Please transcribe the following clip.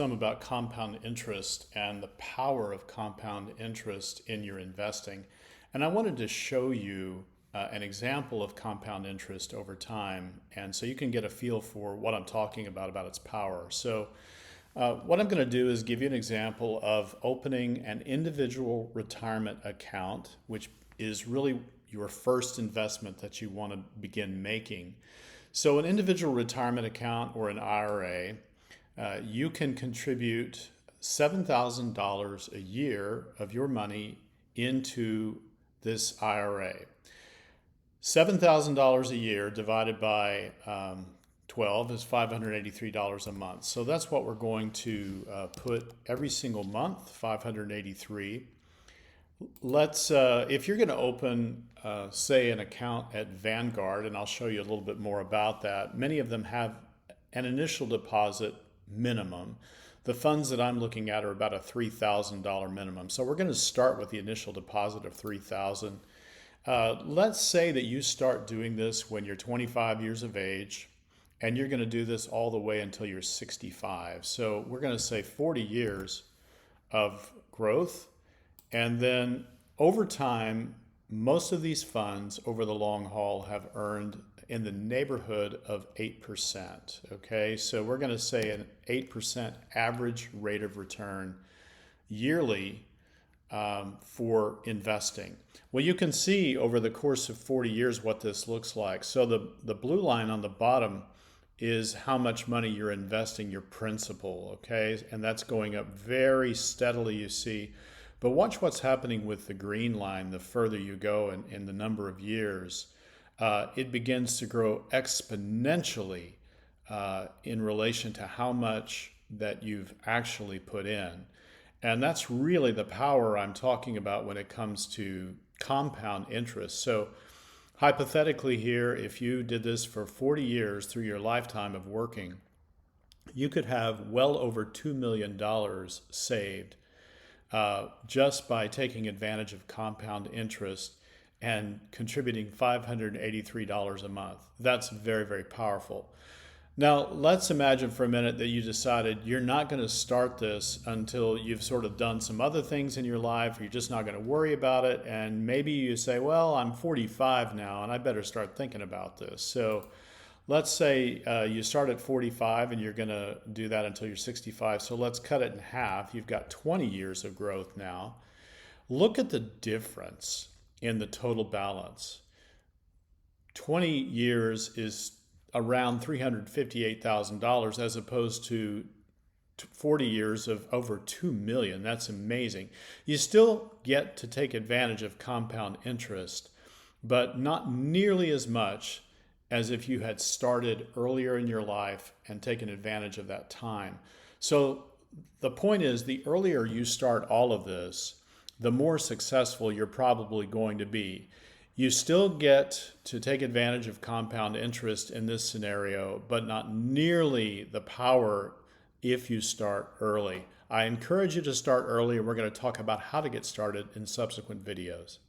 Some about compound interest and the power of compound interest in your investing. And I wanted to show you an example of compound interest over time, and so you can get a feel for what I'm talking about its power. So what I'm going to do is give you an example of opening an individual retirement account, which is really your first investment that you want to begin making. So an individual retirement account or an IRA, you can contribute $7,000 a year of your money into this IRA. $7,000 a year divided by 12 is $583 a month. So that's what we're going to put every single month, 583. If you're going to open, say, an account at Vanguard, and I'll show you a little bit more about that, many of them have an initial deposit minimum. The funds that I'm looking at are about a $3,000 minimum. So we're going to start with the initial deposit of $3,000. Let's say that you start doing this when you're 25 years of age, and you're going to do this all the way until you're 65. So we're going to say 40 years of growth. And then over time, most of these funds over the long haul have earned in the neighborhood of 8%. Okay, so we're going to say an 8% average rate of return yearly for investing. Well, you can see over the course of 40 years what this looks like. So the blue line on the bottom is how much money you're investing, your principal, okay? And that's going up very steadily, you see. But watch what's happening with the green line. The further you go in the number of years, it begins to grow exponentially in relation to how much that you've actually put in. And that's really the power I'm talking about when it comes to compound interest. So hypothetically here, if you did this for 40 years through your lifetime of working, you could have well over $2 million saved just by taking advantage of compound interest and contributing $583 a month. That's very, very powerful. Now, let's imagine for a minute that you decided you're not going to start this until you've sort of done some other things in your life, or you're just not going to worry about it. And maybe you say, well, I'm 45 now and I better start thinking about this. So let's say you start at 45 and you're going to do that until you're 65. So let's cut it in half. You've got 20 years of growth now. Look at the difference in the total balance. 20 years is around $358,000 as opposed to 40 years of over $2 million. That's amazing. You still get to take advantage of compound interest, but not nearly as much as if you had started earlier in your life and taken advantage of that time. So the point is, the earlier you start all of this, the more successful you're probably going to be. You still get to take advantage of compound interest in this scenario, but not nearly the power if you start early. I encourage you to start early, and we're going to talk about how to get started in subsequent videos.